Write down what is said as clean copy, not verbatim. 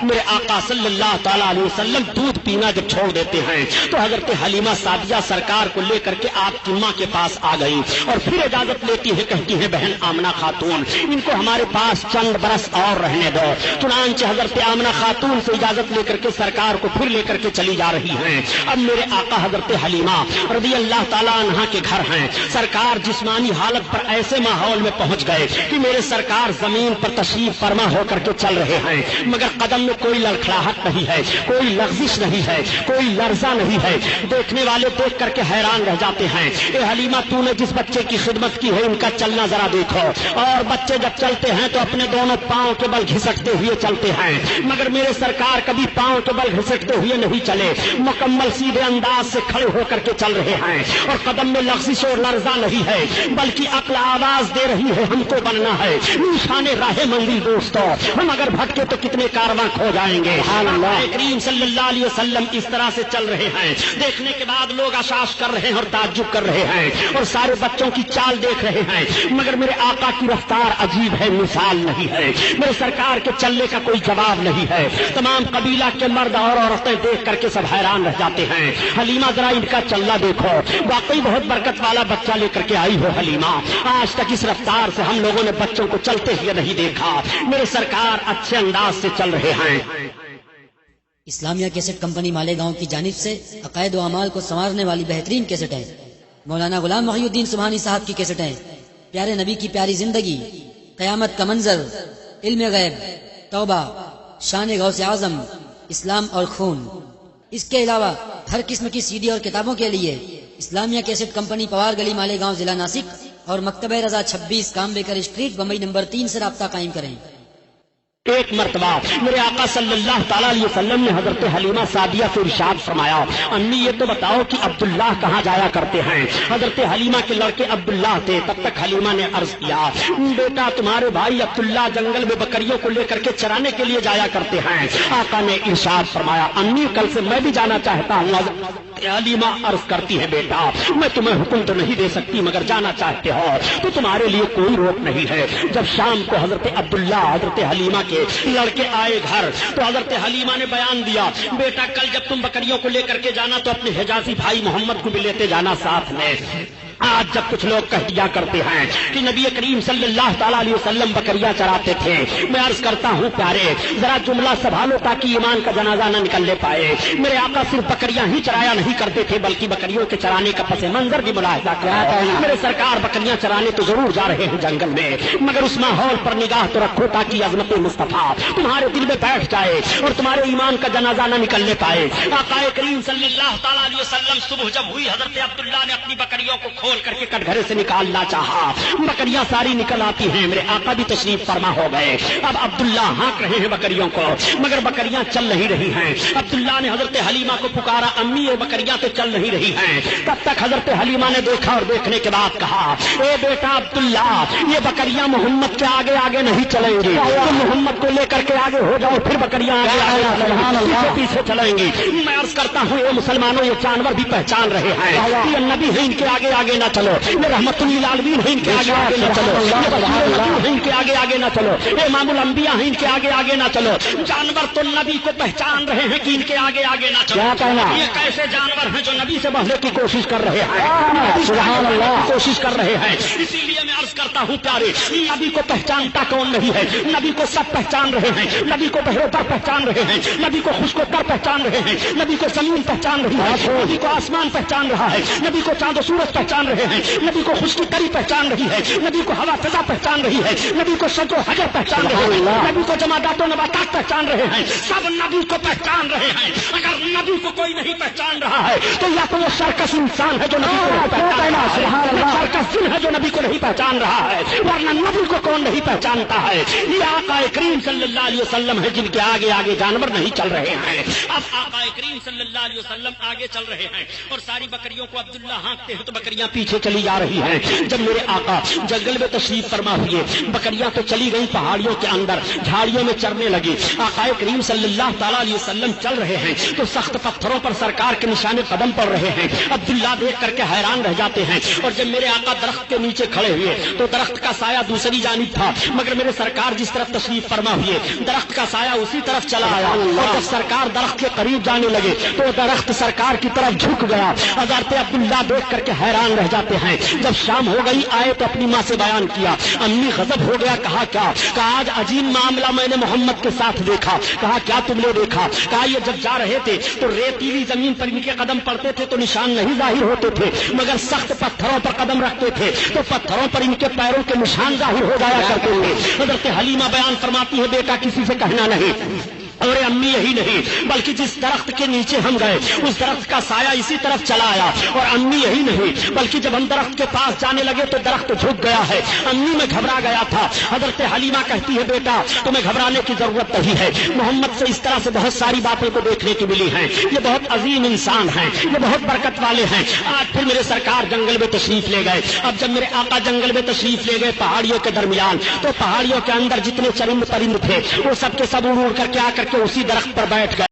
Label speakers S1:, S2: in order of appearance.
S1: میرے آقا صلی اللہ تعالیٰ علیہ وسلم دودھ پینا جب چھوڑ دیتے ہیں تو حضرت حلیمہ سعدیہ سرکار کو لے کر کے آپ کی ماں کے پاس آ گئی اور پھر اجازت لیتی ہے، کہتی ہے بہن آمنہ خاتون ان کو ہمارے پاس چند برس اور رہنے دو۔ چنانچہ حضرت آمنہ خاتون سے اجازت لے کر کے سرکار کو پھر لے کر کے چلی جا رہی ہیں۔ اب میرے آقا حضرت حلیمہ رضی اللہ تعالیٰ عنہا کے گھر ہیں۔ سرکار جسمانی حالت پر ایسے ماحول میں پہنچ گئے کہ میرے سرکار زمین پر تشریف فرما ہو کر کے چل رہے ہیں، مگر قدم میں کوئی لڑکھڑاہٹ نہیں ہے، کوئی لغزش نہیں ہے، کوئی لرزہ نہیں ہے۔ دیکھنے والے دیکھ کر کے حیران رہ جاتے ہیں، اے حلیمہ تو نے جس بچے کی خدمت کی ہے ان کا چلنا ذرا دیکھو۔ اور بچے جب چلتے ہیں تو اپنے دونوں پاؤں کے بل گھسٹتے ہوئے چلتے ہیں، مگر میرے سرکار کبھی پاؤں کے بل گھسٹتے ہوئے نہیں چلے، مکمل سیدھے انداز سے کھڑے ہو کر کے چل رہے ہیں اور قدم میں لغزش اور لرزہ نہیں ہے، بلکہ عقل آواز دے رہی ہے ہم کو بننا ہے نشان راہ منزل دوستو، ہم اگر بھٹکے تو کتنے کارواں کھو جائیں گے۔ کریم صلی اللہ علیہ وسلم اس طرح سے چل رہے ہیں، دیکھنے کے بعد لوگ اشاش کر رہے ہیں اور تعجب کر رہے ہیں اور سارے بچوں کی چال دیکھ رہے ہیں، مگر میرے آقا کی رفتار عجیب ہے، مثال نہیں ہے، میرے سرکار کے چلنے کا کوئی جواب نہیں ہے۔ تمام قبیلہ کے مرد اور عورتیں دیکھ کر کے سب حیران رہ جاتے ہیں۔ حلیمہ ذرا ان کا چلنا دیکھو، واقعی بہت برکت والا بچہ لے کر کے آئی ہو حلیمہ، آج تک اس رفتار سے ہم لوگوں نے بچوں کو چلتے ہوئے نہیں دیکھا، میرے سرکار اچھے انداز سے چل رہے ہیں۔
S2: اسلامیہ کیسٹ کمپنی مالیگاؤں کی جانب سے عقائد و اعمال کو سنوارنے والی بہترین کیسٹیں مولانا غلام محی الدین سبحانی صاحب کی کیسٹیں، پیارے نبی کی پیاری زندگی، قیامت کا منظر، علم غیب، توبہ، شان غوث اعظم، اسلام اور خون۔ اس کے علاوہ ہر قسم کی سی ڈی اور کتابوں کے لیے اسلامیہ کیسٹ کمپنی پوار گلی مالیگاؤں ضلع ناسک اور مکتبہ رضا 26 کامبیکر اسٹریٹ بمبئی نمبر 3 سے رابطہ قائم کریں۔
S1: ایک مرتبہ میرے آقا صلی اللہ تعالیٰ علیہ وسلم نے حضرت حلیمہ سعدیہ سے ارشاد فرمایا، امی یہ تو بتاؤ کہ عبداللہ کہاں جایا کرتے ہیں؟ حضرت حلیمہ کے لڑکے عبداللہ تھے۔ تب تک حلیمہ نے عرض کیا، بیٹا تمہارے بھائی عبداللہ جنگل میں بکریوں کو لے کر کے چرانے کے لیے جایا کرتے ہیں۔ آقا نے ارشاد فرمایا، امی کل سے میں بھی جانا چاہتا ہوں۔ حلیمہ عرض کرتی ہے، بیٹا میں تمہیں حکم تو نہیں دے سکتی، مگر جانا چاہتے ہو تو تمہارے لیے کوئی روک نہیں ہے۔ جب شام کو حضرت عبداللہ حضرت حلیمہ کے لڑکے آئے گھر تو حضرت حلیمہ نے بیان دیا، بیٹا کل جب تم بکریوں کو لے کر کے جانا تو اپنے حجازی بھائی محمد کو بھی لیتے جانا ساتھ میں۔ آج جب کچھ لوگ کہہ دیا کرتے ہیں کہ نبی کریم صلی اللہ تعالیٰ علیہ وسلم بکریاں چراتے تھے، میں عرض کرتا ہوں پیارے ذرا جملہ سنبھالو تاکہ ایمان کا جنازہ نہ نکلنے پائے۔ میرے آقا صرف بکریاں ہی چرایا نہیں کرتے تھے بلکہ بکریوں کے چرانے کا پس منظر بھی ملاحظہ کیا۔ میرے سرکار بکریاں چرانے تو ضرور جا رہے ہیں جنگل میں، مگر اس ماحول پر نگاہ تو رکھو تاکہ عظمت مصطفیٰ تمہارے دل میں بیٹھ جائے اور تمہارے ایمان کا جنازہ نہ نکلنے پائے۔ آقا کریم صلی اللہ تعالیٰ علیہ وسلم صبح جب ہوئی حضرت عبداللہ نے اپنی بکریوں کو کھول کر کے کٹگھرے سے نکالنا چاہا، بکریاں ساری نکل آتی ہیں، میرے آقا بھی تشریف فرما ہو گئے۔ اب عبداللہ ہانک رہے ہیں بکریوں کو، مگر بکریاں چل نہیں رہی ہیں۔ عبداللہ نے حضرت حلیمہ کو پکارا، امی یہ بکریاں تو چل نہیں رہی ہیں۔ تب تک حضرت حلیمہ نے دیکھا اور دیکھنے کے بعد کہا، اے بیٹا عبداللہ یہ بکریاں محمد کے آگے آگے نہیں چلیں گی، تم محمد کو لے کر کے آگے ہو جاؤ پھر بکریاں آگے پیچھے چلیں گی۔ میں عرض کرتا ہوں اے مسلمانوں یہ جانور بھی پہچان رہے ہیں، یہ نبی ہے ان کے آگے آگے نہ چلو، یہ رحمت للعالمین ہے ان کے آگے آگے نہ چلو، یہ ان کے آگے آگے نہ چلو، امام الانبیاء ہیں ان کے آگے آگے نہ چلو۔ جانور تو نبی کو پہچان رہے ہیں کہ ان کے آگے آگے نہ چلو۔ یہ کیسے جانور ہیں جو نبی سے بڑھنے کی کوشش کر رہے ہیں، سبحان اللہ کوشش کر رہے ہیں۔ اسی لیے میں عرض کرتا ہوں پیارے نبی کو پہچانتا کون نہیں ہے؟ نبی کو سب پہچان رہے ہیں، نبی کو بحر پر پہچان رہے ہیں، نبی کو خشک تر پہچان رہے ہیں، نبی کو زمین پہچان رہی ہے، نبی کو آسمان پہچان رہا ہے، نبی کو چاند و سورج پہچان رہے ہیں، نبی کو خشکی تری پہچان رہی ہے، نبی کو ہوا فضا پہچان رہی ہے، نبی کو شجر و حجر پہچان رہے ہیں، نبی کو جمادات و نباتات پہچان رہے ہیں، سب نبی کو پہچان رہے ہیں۔ اگر نبی کو کوئی نہیں پہچان رہا ہے تو یا تو وہ سرکس انسان ہے جو نبی کو نہیں پہچان رہا ہے، سرکس جن ہے جو نبی کو نہیں پہچان رہا ہے، ورنہ نبی کو کون نہیں پہچانتا ہے؟ یہ آقا کریم صلی اللہ علیہ وسلم ہے جن کے آگے آگے جانور نہیں چل رہے ہیں۔ اب آقا کریم صلی اللہ علیہ وسلم آگے چل رہے ہیں اور ساری بکریوں کو عبداللہ ہانکتے ہیں تو بکریاں پیچھے چلی جا رہی ہیں. جب میرے آقا جنگل میں تشریف فرما ہوئے، بکریاں تو چلی گئی پہاڑیوں کے اندر، جھاڑیوں میں چرنے لگی. آقا کریم صلی اللہ تعالیٰ علیہ وسلم چل رہے ہیں تو سخت پتھروں پر سرکار کے نشان قدم پڑ رہے ہیں. عبداللہ دیکھ کر کے حیران رہ جاتے ہیں. اور جب میرے آقا درخت کے نیچے کھڑے ہوئے تو درخت کا سایہ دوسری جانب تھا، مگر میرے سرکار جس طرف تشریف فرما ہوئے درخت کا سایہ اسی طرف چلا آیا. اور جب سرکار درخت کے قریب جانے لگے تو درخت سرکار کی طرف جھک گیا. حضرت عبداللہ دیکھ کر کے حیران رہ جاتے ہیں. جب شام ہو گئی آئے تو اپنی ماں سے بیان کیا. امی غضب ہو گیا. کہا کیا؟ کہا آج عجیب معاملہ میں نے محمد کے ساتھ دیکھا. کہا کیا تم نے دیکھا؟ کہا یہ جب جا رہے تھے تو ریتیلی زمین پر ان کے قدم پڑتے تھے تو نشان نہیں ظاہر ہوتے تھے، مگر سخت پتھروں پر قدم رکھتے تھے تو پتھروں پر ان کے پیروں کے نشان ظاہر ہو جایا کرتے تھے. حضرت حلیمہ بیان فرماتی ہے بیٹا کسی سے کہنا نہیں. اور امی یہی نہیں بلکہ جس درخت کے نیچے ہم گئے اس درخت کا سایہ اسی طرف چلا آیا. اور امی یہی نہیں بلکہ جب ہم درخت کے پاس جانے لگے تو درخت جھک گیا ہے. امی میں گھبرا گیا تھا. حضرت حلیمہ کہتی ہے بیٹا تمہیں گھبرانے کی ضرورت نہیں ہے، محمد سے اس طرح سے بہت ساری باتیں کو دیکھنے کی ملی ہیں. یہ بہت عظیم انسان ہیں، یہ بہت برکت والے ہیں. آج پھر میرے سرکار جنگل میں تشریف لے گئے. اب جب میرے آقا جنگل میں تشریف لے گئے پہاڑیوں کے درمیان تو پہاڑیوں کے اندر جتنے چرند پرند تھے وہ سب کے سب اڑ کر کے آ کر کے اسی درخت پر بیٹھ گئے.